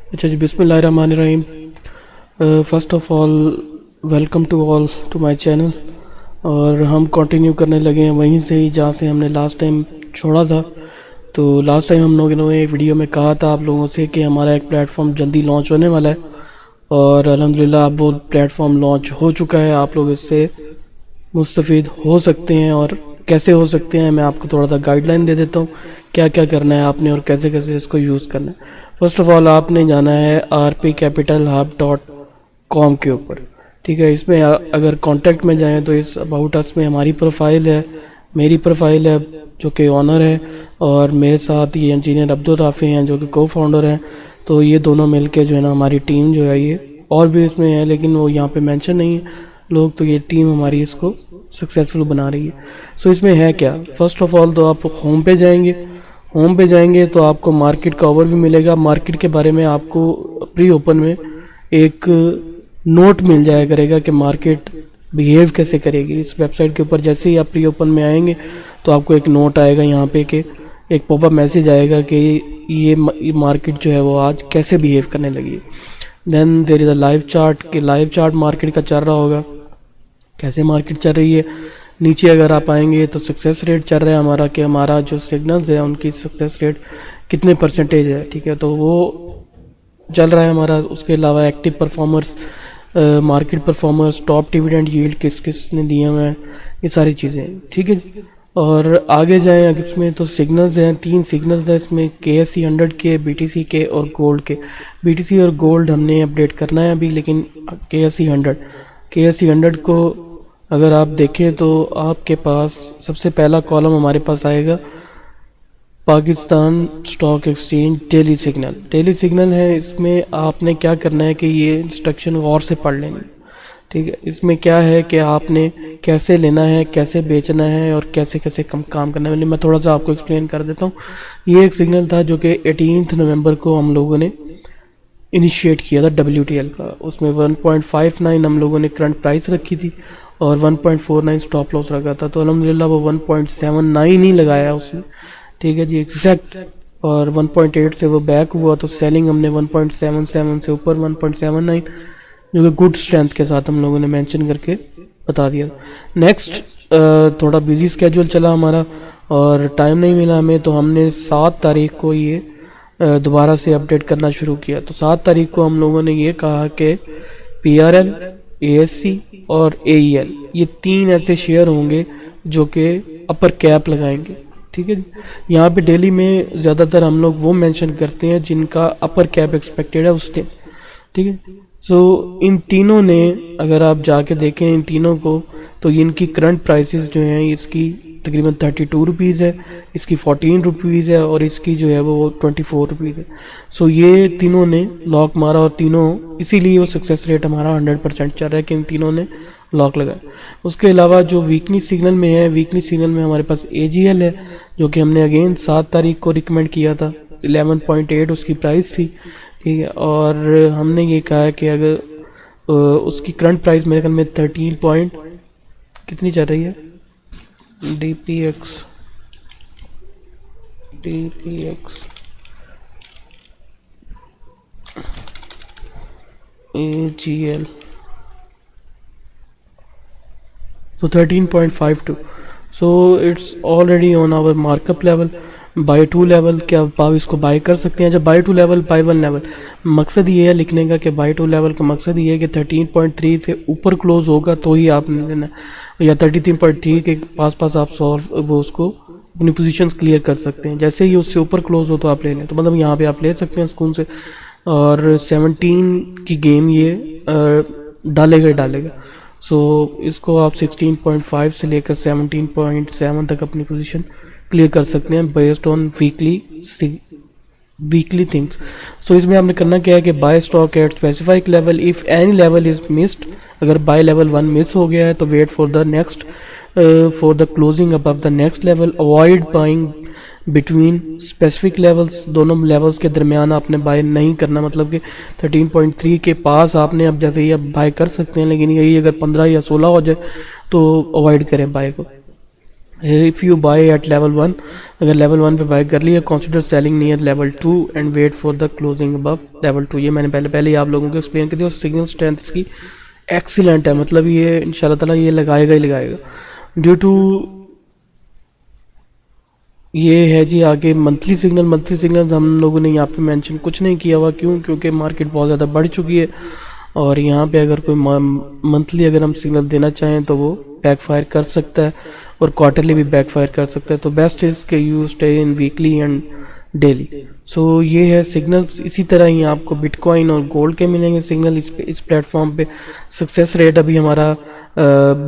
اچھا جی، بسم اللہ الرحمن الرحیم. First of all welcome to all to my channel. اور ہم کنٹینیو کرنے لگے ہیں وہیں سے ہی جہاں سے ہم نے لاسٹ ٹائم چھوڑا تھا. تو لاسٹ ٹائم ہم لوگوں نے ایک ویڈیو میں کہا تھا آپ لوگوں سے کہ ہمارا ایک پلیٹ فارم جلدی لانچ ہونے والا ہے، اور الحمدللہ اب وہ پلیٹ فارم لانچ ہو چکا ہے. آپ لوگ اس سے مستفید ہو سکتے ہیں، اور کیسے ہو سکتے ہیں میں آپ کو تھوڑا سا گائیڈ لائن دے دیتا ہوں کیا کیا کرنا ہے آپ نے اور کیسے کیسے اس کو یوز کرنا ہے. فرسٹ آف آل آپ نے جانا ہے rpcapitalhub.com کے اوپر. ٹھیک ہے، اس میں اگر کانٹیکٹ میں جائیں تو اس اباؤٹ اس میں ہماری پروفائل ہے، میری پروفائل ہے جو کہ آنر ہے، اور میرے ساتھ یہ انجینئر عبدالرافع ہیں جو کہ کو فاؤنڈر ہیں. تو یہ دونوں مل کے جو ہے نا ہماری ٹیم جو ہے، یہ اور بھی اس میں ہے لیکن وہ یہاں پہ مینشن نہیں ہے لوگ، تو یہ ٹیم ہماری اس کو سکسیزفل بنا رہی ہے. سو اس میں ہے کیا، فرسٹ آف آل تو آپ ہوم پہ جائیں گے. ہوم پہ جائیں گے تو آپ کو مارکیٹ کا اوور بھی ملے گا. مارکیٹ کے بارے میں آپ کو پری اوپن میں ایک نوٹ مل جایا کرے گا کہ مارکیٹ بیہیو کیسے کرے گی. اس ویب سائٹ کے اوپر جیسے ہی آپ پری اوپن میں آئیں گے تو آپ کو ایک نوٹ آئے گا یہاں پہ کہ ایک پاپ اپ میسیج آئے گا کہ یہ مارکیٹ جو ہے وہ آج کیسے بیہیو کرنے لگی ہے. دین دیر از اے لائیو چارٹ کہ لائیو چارٹ مارکیٹ کا چل رہا ہوگا کیسے مارکیٹ چل رہی ہے. نیچے اگر آپ آئیں گے تو سکسیس ریٹ چل رہا ہے ہمارا کہ ہمارا جو سگنلز ہیں ان کی سکسیس ریٹ کتنے پرسنٹیج ہے. ٹھیک ہے، تو وہ چل رہا ہے ہمارا. اس کے علاوہ active performers, market performers, top dividend yield کس کس نے دیے ہوئے ہیں، یہ ساری چیزیں ہیں. ٹھیک ہے جی، اور آگے جائیں اگر اس میں تو سگنلز ہیں، 3 سگنلز ہیں اس میں، KSE 100 کے، BTC کے اور گولڈ کے. BTC اور گولڈ ہم نے اپڈیٹ کرنا ہے ابھی، لیکن KSE 100 کو اگر آپ دیکھیں تو آپ کے پاس سب سے پہلا کالم ہمارے پاس آئے گا Pakistan stock exchange daily signal. Daily signal ہے، اس میں آپ نے کیا کرنا ہے کہ یہ انسٹرکشن غور سے پڑھ لیں گے. ٹھیک ہے، اس میں کیا ہے کہ آپ نے کیسے لینا ہے، کیسے بیچنا ہے اور کیسے کیسے کام کرنا ہے. میں تھوڑا سا آپ کو ایکسپلین کر دیتا ہوں. یہ ایک سگنل تھا جو کہ 18 نومبر کو ہم لوگوں نے انیشیٹ کیا تھا WTL کا. اس میں 1.59 ہم لوگوں نے کرنٹ پرائس رکھی تھی اور 1.49 سٹاپ لاس رکھا تھا. تو الحمدللہ وہ 1.79 ہی لگایا اس نے. ٹھیک ہے جی، ایگزیکٹ. اور 1.8 سے وہ بیک ہوا تو سیلنگ ہم نے 1.77 سے اوپر 1.79 جو کہ گڈ اسٹرینتھ کے ساتھ ہم لوگوں نے مینشن کر کے بتا دیا. نیکسٹ تھوڑا بیزی اسکیجول چلا ہمارا اور ٹائم نہیں ملا ہمیں، تو ہم نے 7 تاریخ کو یہ دوبارہ سے اپڈیٹ کرنا شروع کیا. تو 7 تاریخ کو ہم لوگوں نے یہ کہا کہ PRL، ASC اور AEL یہ 3 ایسے شیئر ہوں گے جو کہ اپر کیپ لگائیں گے. ٹھیک ہے جی، یہاں پہ ڈیلی میں زیادہ تر ہم لوگ وہ مینشن کرتے ہیں جن کا اپر کیپ ایکسپیکٹڈ ہے اس دن. ٹھیک ہے، سو ان تینوں نے اگر آپ جا کے دیکھیں ان تینوں کو تو ان کی کرنٹ پرائسز جو ہیں اس کی تقریباً 32 روپیز ہے، اس کی 14 روپیز ہے اور اس کی جو ہے وہ 24 روپیز ہے. سو یہ تینوں نے لاک مارا اور تینوں اسی لیے وہ سکسیس ریٹ ہمارا 100% چل رہا ہے کہ ان تینوں نے لاک لگایا. اس کے علاوہ جو ویکلی سگنل میں ہے، ویکلی سگنل میں ہمارے پاس AGL ہے جو کہ ہم نے اگین 7 تاریخ کو ریکمینڈ کیا تھا. 11.8 اس کی پرائس تھی. ٹھیک ہے، اور ہم نے یہ کہا کہ اگر اس کی کرنٹ پرائس میرے خیال میں 13 پوائنٹ کتنی چل رہی ہے، DPX AGL so 13.52. so it's already on our markup level. By 2 level کیا آپ اس کو بائی کر سکتے ہیں. جب بائی 2 لیول، بائی 1 لیول، مقصد یہ ہے لکھنے کا کہ بائی 2 لیول کا مقصد یہ ہے کہ 13.3 سے اوپر کلوز ہوگا تو ہی آپ نے لینا ہے، یا 33.3 کے پاس آپ وہ اس کو اپنی پوزیشنز کلیئر کر سکتے ہیں. جیسے ہی اس سے اوپر کلوز ہو تو آپ لے لیں. تو مطلب یہاں پہ آپ لے سکتے ہیں سکون سے. اور 17 کی گیم یہ ڈالے گا. سو اس کو آپ 16.5 سے لے کر 17.7 تک اپنی پوزیشن کلیئر کر سکتے ہیں based on weekly things. So اس میں آپ نے کرنا کیا ہے کہ buy stock at specific level of any level is missed. اگر بائی لیول 1 مس ہو گیا ہے تو wait for the next for the closing above the next level. Avoid buying between specific levels, دونوں لیولز کے درمیان آپ نے بائی نہیں کرنا. مطلب کہ 13.3 کے پاس آپ نے اب جیسے ہی اب بائی کر سکتے ہیں، لیکن یہی اگر 15 یا 16 ہو جائے تو اوائڈ کریں بائی کو. if you buy at level 1, اگر level 1 پہ بائی کر لیا, consider selling near level 2 and wait for the closing above level 2. یہ میں نے پہلے ہی آپ لوگوں کو ایکسپلین کر دیا. اور سگنل اسٹرینتھ اس کی ایکسیلنٹ ہے, مطلب یہ ان شاء اللہ تعالیٰ یہ لگائے گا ہی لگائے گا. ڈیو ٹو یہ ہے جی آگے منتھلی سگنل ہم لوگوں نے یہاں پہ مینشن کچھ نہیں کیا ہوا. کیوں؟ کیونکہ مارکیٹ بہت زیادہ بڑھ چکی ہے, اور یہاں پہ اگر کوئی منتھلی اگر ہم سگنل دینا چاہیں تو وہ بیک فائر کر سکتا ہے, اور کوارٹرلی بھی بیک فائر کر سکتا ہے. تو بیسٹ از کہ you stay in weekly and daily. So یہ ہے سگنلز. اسی طرح ہی آپ کو بٹ کوائن اور گولڈ کے ملیں گے سگنل اس پلیٹ فارم پہ. سکسیس ریٹ ابھی ہمارا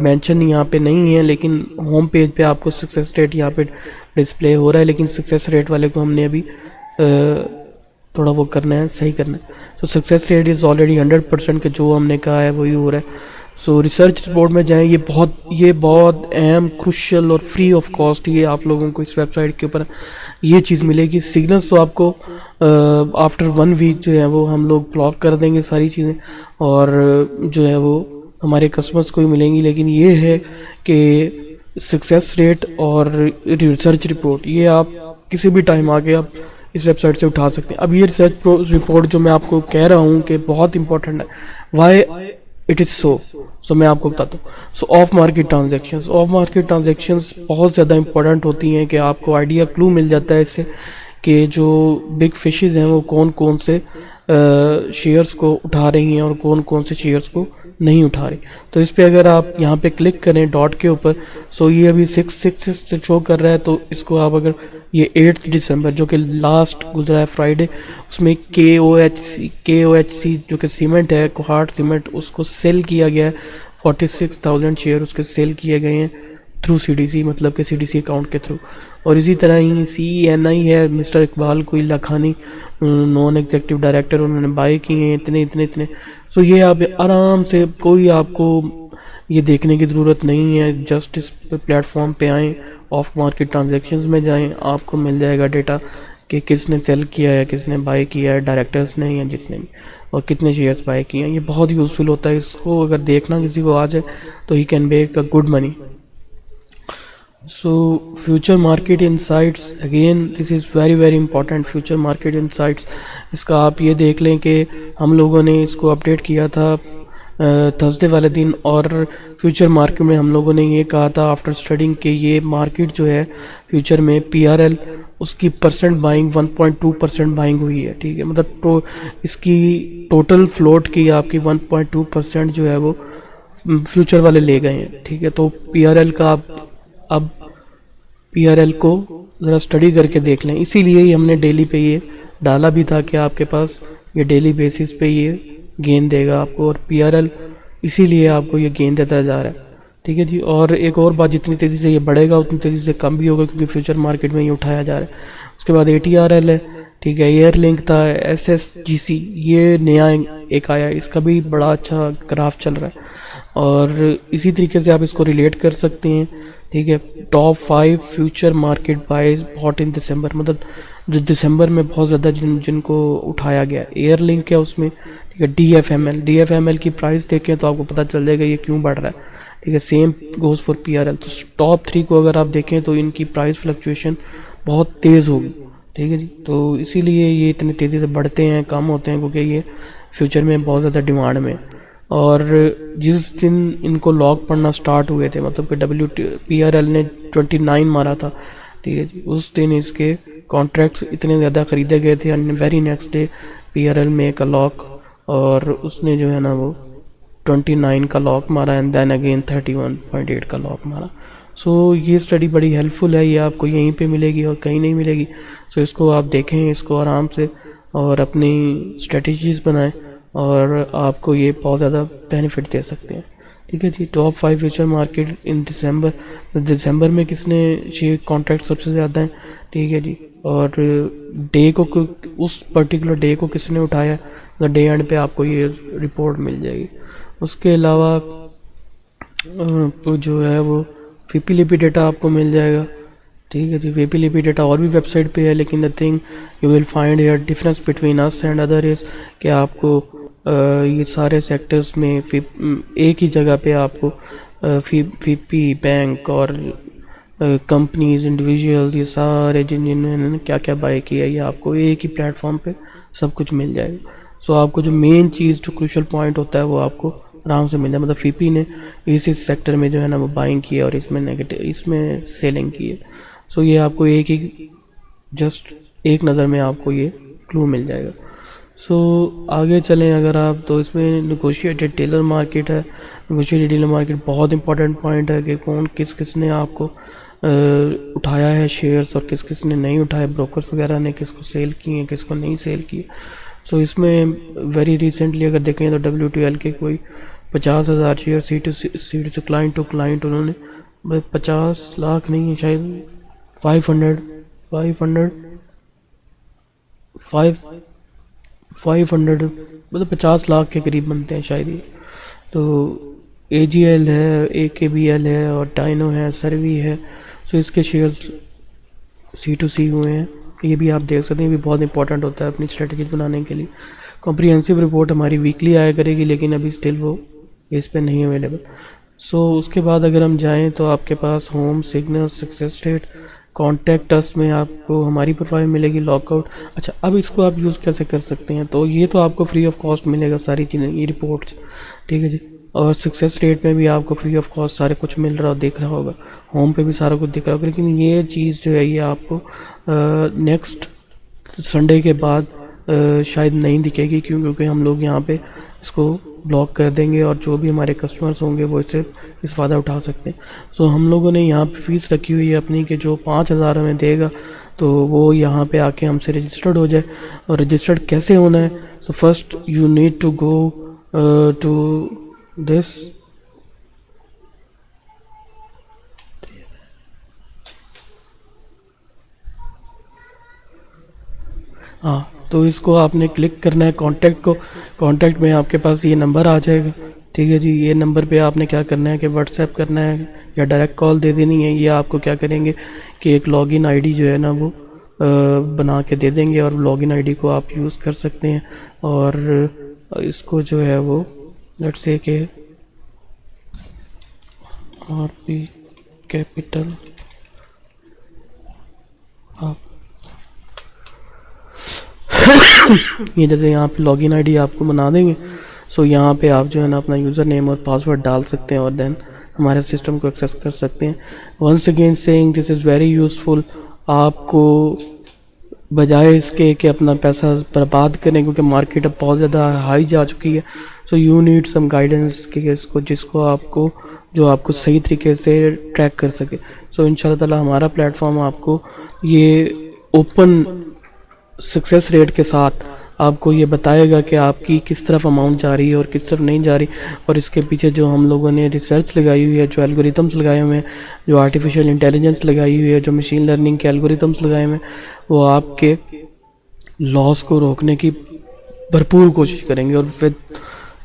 مینشن یہاں پہ نہیں ہے, لیکن ہوم پیج پہ آپ کو سکسیس ریٹ یہاں پہ ڈسپلے ہو رہا ہے, لیکن سکسیس ریٹ والے کو ہم نے ابھی تھوڑا وہ کرنا ہے, صحیح کرنا ہے. سو سکسیس ریٹ از آلریڈی 100% کہ جو ہم نے کہا ہے وہی ہو رہا ہے. سو ریسرچ رپورٹ میں جائیں, یہ بہت اہم کروشل اور فری آف کاسٹ یہ آپ لوگوں کو اس ویب سائٹ کے اوپر یہ چیز ملے گی. سگنلز تو آپ کو آفٹر 1 ویک جو ہے وہ ہم لوگ بلاک کر دیں گے ساری چیزیں, اور جو ہے وہ ہمارے کسٹمرز کو ہی ملیں گی. لیکن یہ ہے کہ سکسیس ریٹ اور ریسرچ رپورٹ یہ آپ کسی بھی ٹائم آگے آپ اس ویب سائٹ سے اٹھا سکتے ہیں. اب یہ ریسرچ رپورٹ جو میں آپ کو کہہ رہا ہوں کہ بہت امپورٹنٹ ہے, وائی اٹ از سو میں آپ کو بتاتا ہوں. سو آف مارکیٹ ٹرانزیکشنز بہت زیادہ امپورٹنٹ ہوتی ہیں کہ آپ کو آئیڈیا کلو مل جاتا ہے اس سے کہ جو بگ فشز ہیں وہ کون سے شیئرز کو اٹھا رہی ہیں اور کون سے شیئرز کو نہیں اٹھا رہی. تو اس پہ اگر آپ یہاں پہ کلک کریں ڈاٹ کے اوپر, سو یہ ابھی 6 شو کر رہا ہے. تو اس کو آپ اگر یہ 8 دسمبر جو کہ لاسٹ گزرا ہے فرائیڈے, اس میں KOHC جو کہ سیمنٹ ہے, کوہارٹ سیمنٹ, اس کو سیل کیا گیا ہے. 46,000 شیئر اس کے سیل کیے گئے ہیں تھرو CDC, مطلب کہ CDC اکاؤنٹ کے تھرو. اور اسی طرح ہی CENI ہے, مسٹر اقبال کوئی لکھانی نان ایگزیکٹو ڈائریکٹر, انہوں نے بائی کیے ہیں اتنے. سو یہ آپ آرام سے, کوئی آپ کو یہ دیکھنے کی ضرورت نہیں ہے, جسٹ اس پلیٹ فارم پہ آئیں, آف مارکیٹ ٹرانزیکشنز میں جائیں, آپ کو مل جائے گا ڈیٹا کہ کس نے سیل کیا ہے, کس نے بائی کیا ہے, ڈائریکٹرز نے یا جس نے بھی, اور کتنے شیئرز بائی کیے ہیں. یہ بہت یوزفل ہوتا ہے. اس کو اگر دیکھنا کسی کو آ جائے تو ہی can make a good money. So future market insights, again this is very important. Future market insights, اس کا آپ یہ دیکھ لیں کہ ہم لوگوں نے اس کو اپڈیٹ کیا تھا تھرسڈے والے دن, اور فیوچر مارکیٹ میں ہم لوگوں نے یہ کہا تھا آفٹر اسٹڈنگ کہ یہ مارکیٹ جو ہے فیوچر میں PRL اس کی پرسنٹ بائنگ 1.2% بائنگ ہوئی ہے. ٹھیک ہے, مطلب اس کی ٹوٹل فلوٹ کی آپ کی 1.2% جو ہے وہ فیوچر والے لے گئے ہیں. ٹھیک ہے, تو PRL کا اب PRL کو ذرا اسٹڈی کر کے دیکھ لیں. اسی لیے ہی ہم نے ڈیلی پہ یہ ڈالا بھی تھا کہ آپ کے پاس یہ ڈیلی بیسس پہ یہ گین دے گا آپ کو, اور PRL اسی لیے آپ کو یہ گین دیتا جا رہا ہے. ٹھیک ہے جی. اور ایک اور بات, جتنی تیزی سے یہ بڑھے گا اتنی تیزی سے کم بھی ہوگا, کیونکہ فیوچر مارکیٹ میں یہ اٹھایا جا رہا ہے. اس کے بعد ATRL ہے, ٹھیک ہے, ایئر لنک تھا, SSGC یہ نیا ایک آیا, اس کا بھی بڑا اچھا گراف چل رہا ہے. اور اسی طریقے سے آپ اس کو ریلیٹ کر سکتے ہیں. ٹھیک ہے, ٹاپ 5 فیوچر مارکیٹ بائز بہت ان دسمبر, مطلب جو دسمبر میں بہت زیادہ جن کو اٹھایا گیا. ایئر لنک ہے اس میں, ٹھیک ہے. DFML کی پرائز دیکھیں تو آپ کو پتہ چل جائے گا یہ کیوں بڑھ رہا ہے. ٹھیک ہے, سیم گوز فار PRL. تو ٹاپ 3 کو اگر آپ دیکھیں تو ان کی پرائز فلکچویشن بہت تیز ہوگی. ٹھیک ہے جی. تو اسی لیے یہ اتنی تیزی سے بڑھتے ہیں, کم ہوتے ہیں, کیونکہ یہ فیوچر میں بہت زیادہ ڈیمانڈ میں. اور جس دن ان کو لاک پڑنا سٹارٹ ہوئے تھے, مطلب کہ PRL نے 29 مارا تھا, ٹھیک ہے جی, اس دن اس کے کانٹریکٹس اتنے زیادہ خریدے گئے تھے, and very next day PRL میں ایک لاک, اور اس نے جو ہے نا وہ 29 کا لاک مارا, اینڈ دین اگین 31.8 کا لاک مارا. سو یہ اسٹڈی بڑی ہیلپ فل ہے, یہ آپ کو یہیں پہ ملے گی اور کہیں نہیں ملے گی. سو اس کو آپ دیکھیں, اس کو آرام سے, اور اپنی اسٹریٹجیز بنائیں, اور آپ کو یہ بہت زیادہ بینیفٹ دے سکتے ہیں. ٹھیک ہے جی. ٹاپ 5 فیوچر مارکیٹ ان دسمبر میں کس نے شیئر کانٹریکٹ سب سے زیادہ ہیں. ٹھیک ہے جی. اور ڈے کو اس پرٹیکولر ڈے کو کس نے اٹھایا, ڈے اینڈ پہ آپ کو یہ رپورٹ مل جائے گی. اس کے علاوہ تو جو ہے وہ VP ڈیٹا آپ کو مل جائے گا. ٹھیک ہے جی. VP ڈیٹا اور بھی ویب سائٹ پہ ہے, لیکن the thing you will find here difference between us and other is کہ آپ کو یہ سارے سیکٹرز میں ایک ہی جگہ پہ آپ کو VP بینک اور کمپنیز، انڈیویجولز، یہ سارے جنہوں نے کیا کیا بائی کیا، یہ آپ کو ایک ہی پلیٹ فارم پہ سب کچھ مل جائے گا. سو آپ کو جو مین چیز جو کروشل پوائنٹ ہوتا ہے وہ آپ کو آرام سے مل جائے. مطلب فی پی نے اس سیکٹر میں جو ہے نا وہ بائنگ کی ہے اور اس میں سیلنگ کی ہے. سو یہ آپ کو ایک ہی جسٹ ایک نظر میں آپ کو یہ کلو مل جائے گا. سو آگے چلیں اگر آپ تو اس میں نیگوشیٹڈ ڈیلر مارکیٹ ہے. نیگوشیٹڈ ڈیلر مارکیٹ بہت امپورٹنٹ پوائنٹ ہے کہ کون کس نے آپ کو اٹھایا ہے شیئرز اور کس نے نہیں اٹھایا. بروکرز وغیرہ نے کس کو سیل کی ہیں، کس کو نہیں سیل کی. سو اس میں ویری ریسنٹلی اگر دیکھیں تو WTL کے کوئی 50,000 شیئر سی ٹو کلائنٹ ٹو کلائنٹ انہوں نے 50 لاکھ نہیں ہے شاید 500 مطلب 50 لاکھ کے قریب بنتے ہیں شاید یہ. تو AGL ہے، AKBL ہے اور ڈائنو ہے، سروی ہے. سو اس کے شیئرز C2C ہوئے ہیں. یہ بھی آپ دیکھ سکتے ہیں، یہ بھی بہت امپورٹنٹ ہوتا ہے اپنی اسٹریٹجی بنانے کے لیے. کمپریہنسو رپورٹ ہماری ویکلی آیا کرے گی لیکن ابھی اسٹل وہ اس پہ نہیں اویلیبل. سو اس کے بعد اگر ہم جائیں تو آپ کے پاس home, signal, success rate, contact اس میں آپ کو ہماری پروفائل ملے گی، لاک آؤٹ. اچھا اب اس کو آپ یوز کیسے کر سکتے ہیں؟ تو یہ تو آپ کو فری آف کاسٹ ملے گا ساری چیزیں، یہ رپورٹس، ٹھیک ہے جی. اور سکسیس ریٹ میں بھی آپ کو فری آف کاسٹ سارے کچھ مل رہا دیکھ رہا ہوگا، ہوم پہ بھی سارا کچھ دکھ رہا ہوگا. لیکن یہ چیز جو ہے یہ آپ کو نیکسٹ سنڈے کے بعد شاید نہیں دکھے گی کیونکہ ہم لوگ یہاں پہ اس کو بلاک کر دیں گے اور جو بھی ہمارے کسٹمرز ہوں گے وہ اس سے اس فائدہ اٹھا سکتے ہیں. سو ہم لوگوں نے یہاں پہ فیس رکھی ہوئی ہے اپنی کہ جو 5,000 ہمیں دے گا تو وہ یہاں پہ آ کے ہم سے رجسٹرڈ ہو جائے. اور رجسٹرڈ کیسے ہونا ہے؟ So first you need to go to this. ہاں تو اس کو آپ نے کلک کرنا ہے کانٹیکٹ کو. کانٹیکٹ میں آپ کے پاس یہ نمبر آ جائے گا، ٹھیک ہے جی. یہ نمبر پہ آپ نے کیا کرنا ہے کہ واٹس ایپ کرنا ہے یا ڈائریکٹ کال دے دینی ہے. یہ آپ کو کیا کریں گے کہ ایک لاگ ان آئی ڈی جو ہے نا وہ بنا کے دے دیں گے اور لاگ ان آئی ڈی کو آپ یوز کر سکتے ہیں. اور اس کو جو ہے وہ لیٹس سے کہ RP کیپٹل آپ یہ جیسے یہاں پہ لاگ ان آئی ڈی آپ کو بنا دیں گے. سو یہاں پہ آپ جو ہے نا اپنا یوزر نیم اور پاسورڈ ڈال سکتے ہیں اور دین ہمارے سسٹم کو ایکسیس کر سکتے ہیں. Once again seeing this is very useful. آپ کو بجائے اس کے کہ اپنا پیسہ برباد کریں کیونکہ مارکیٹ اب بہت زیادہ ہائی جا چکی ہے. So you need some guidance کہ اس کو جس کو آپ کو جو آپ کو صحیح طریقے سے ٹریک کر سکے. سو ان شاء اللہ تعالیٰ ہمارا پلیٹ فارم آپ کو یہ اوپن سکسیس ریٹ کے ساتھ آپ کو یہ بتائے گا کہ آپ کی کس طرف اماؤنٹ جا رہی ہے اور کس طرف نہیں جا رہی. اور اس کے پیچھے جو ہم لوگوں نے ریسرچ لگائی ہوئی ہے، جو الگوریتمس لگائے ہوئے ہیں، جو آرٹیفیشیل انٹیلیجنس لگائی ہوئی ہے، جو مشین لرننگ کے الگوریتمس لگائے ہوئے ہیں، وہ آپ کے لاس کو روکنے کی بھرپور کوشش کریں گے اور پھر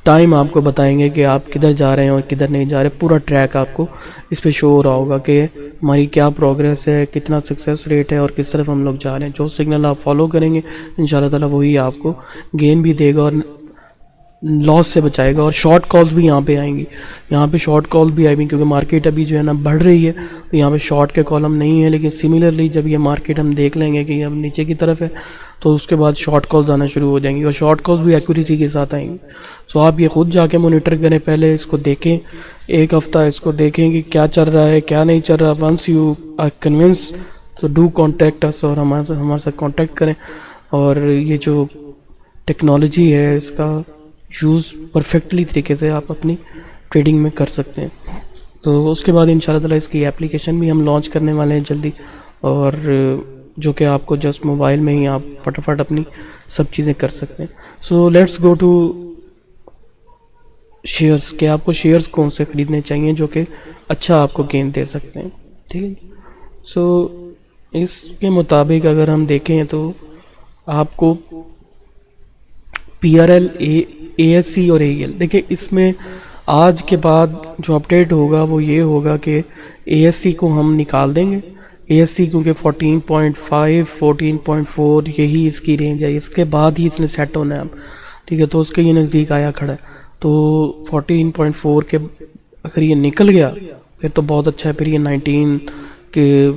ٹائم آپ کو بتائیں گے کہ آپ کدھر جا رہے ہیں اور کدھر نہیں جا رہے. پورا ٹریک آپ کو اس پہ شو ہو رہا ہوگا کہ ہماری کیا پروگریس ہے، کتنا سکسیس ریٹ ہے اور کس طرف ہم لوگ جا رہے ہیں. جو سگنل آپ فالو کریں گے ان شاء اللہ تعالیٰ وہی آپ کو گین بھی دے گا اور لاس سے بچائے گا. اور شارٹ کالز بھی یہاں پہ آئیں گی، یہاں پہ شارٹ کال بھی آئیں گی کیونکہ مارکیٹ ابھی جو ہے نا بڑھ رہی ہے تو یہاں پہ شارٹ کے کالم نہیں ہے. لیکن سملرلی جب یہ مارکیٹ ہم دیکھ لیں گے کہ یہ اب نیچے کی طرف ہے تو اس کے بعد شارٹ کالز آنا شروع ہو جائیں گی اور شارٹ کالز بھی ایکوریسی کے ساتھ آئیں گی. سو آپ یہ خود جا کے مانیٹر کریں، پہلے اس کو دیکھیں، ایک ہفتہ اس کو دیکھیں کہ کیا چل رہا ہے کیا نہیں چل رہا. ونس یو آر کنونس تو ڈو کانٹیکٹ اس اور ہمارے ساتھ کانٹیکٹ کریں. اور یہ جو ٹیکنالوجی ہے اس کا یوز پرفیکٹلی طریقے سے آپ اپنی ٹریڈنگ میں کر سکتے ہیں. تو اس کے بعد ان شاء اللہ تعالیٰ اس کی اپلیکیشن بھی ہم لانچ کرنے والے ہیں جلدی، اور جو کہ آپ کو جسٹ موبائل میں ہی آپ فٹافٹ اپنی سب چیزیں کر سکتے ہیں. So let's go to shares کہ آپ کو شیئرس کون سے خریدنے چاہیے جو کہ اچھا آپ کو گین دے سکتے ہیں، ٹھیک ہے. سو اس کے مطابق اگر ہم دیکھیں تو آپ کو PRL ASE اور AEL دیکھیں اس میں آج کے بعد جو اپڈیٹ ہوگا وہ یہ ہوگا کہ ASE کو ہم نکال دیں گے. ASE کیونکہ 14.5 14.4 یہی اس کی رینج ہے، اس کے بعد ہی اس نے سیٹ ہونا ہے اب، ٹھیک ہے. تو اس کے یہ نزدیک آیا کھڑا ہے. تو 14.4 کے اگر یہ نکل گیا پھر تو بہت اچھا ہے. پھر یہ 19 کہ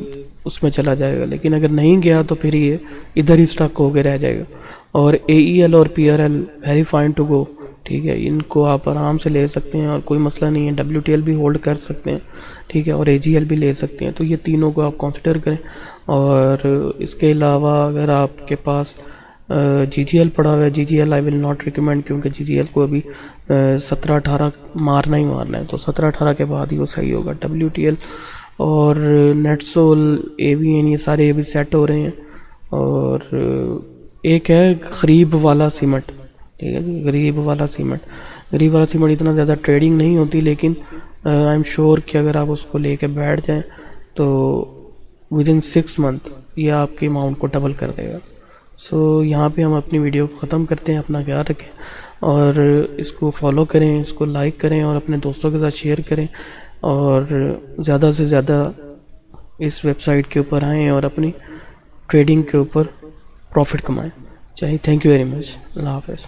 اس میں چلا جائے گا، لیکن اگر نہیں گیا تو پھر یہ ادھر ہی اسٹک ہو کے رہ جائے گا. اور اے ای ایل اور P R L very fine to go, ٹھیک ہے، ان کو آپ آرام سے لے سکتے ہیں اور کوئی مسئلہ نہیں ہے. ڈبلیو ٹی ایل بھی ہولڈ کر سکتے ہیں، ٹھیک ہے، اور اے جی ایل بھی لے سکتے ہیں. تو یہ تینوں کو آپ کنسیڈر کریں. اور اس کے علاوہ اگر آپ کے پاس جی جی ایل پڑا ہوا ہے، G G L I will not recommend, کیونکہ جی جی ایل کو ابھی 17-18 مارنا ہی مارنا ہے، تو 17-18 کے بعد ہی وہ صحیح ہوگا. ڈبلیو ٹی ایل اور نیٹ سول اے وی این یہ سارے ابھی سیٹ ہو رہے ہیں. اور ایک ہے غریب والا سیمنٹ، ٹھیک ہے جی، غریب والا سیمنٹ اتنا زیادہ ٹریڈنگ نہیں ہوتی، لیکن آئی ایم شیور کہ اگر آپ اس کو لے کے بیٹھ جائیں تو ودن 6 منتھ یہ آپ کے اماؤنٹ کو ڈبل کر دے گا. سو یہاں پہ ہم اپنی ویڈیو کو ختم کرتے ہیں. اپنا خیال رکھیں اور اس کو فالو کریں، اس کو لائک کریں اور اپنے دوستوں کے ساتھ شیئر کریں، اور زیادہ سے زیادہ اس ویب سائٹ کے اوپر آئیں اور اپنی ٹریڈنگ کے اوپر پروفٹ کمائیں. چلیے، تھینک یو ویری مچ. اللہ حافظ.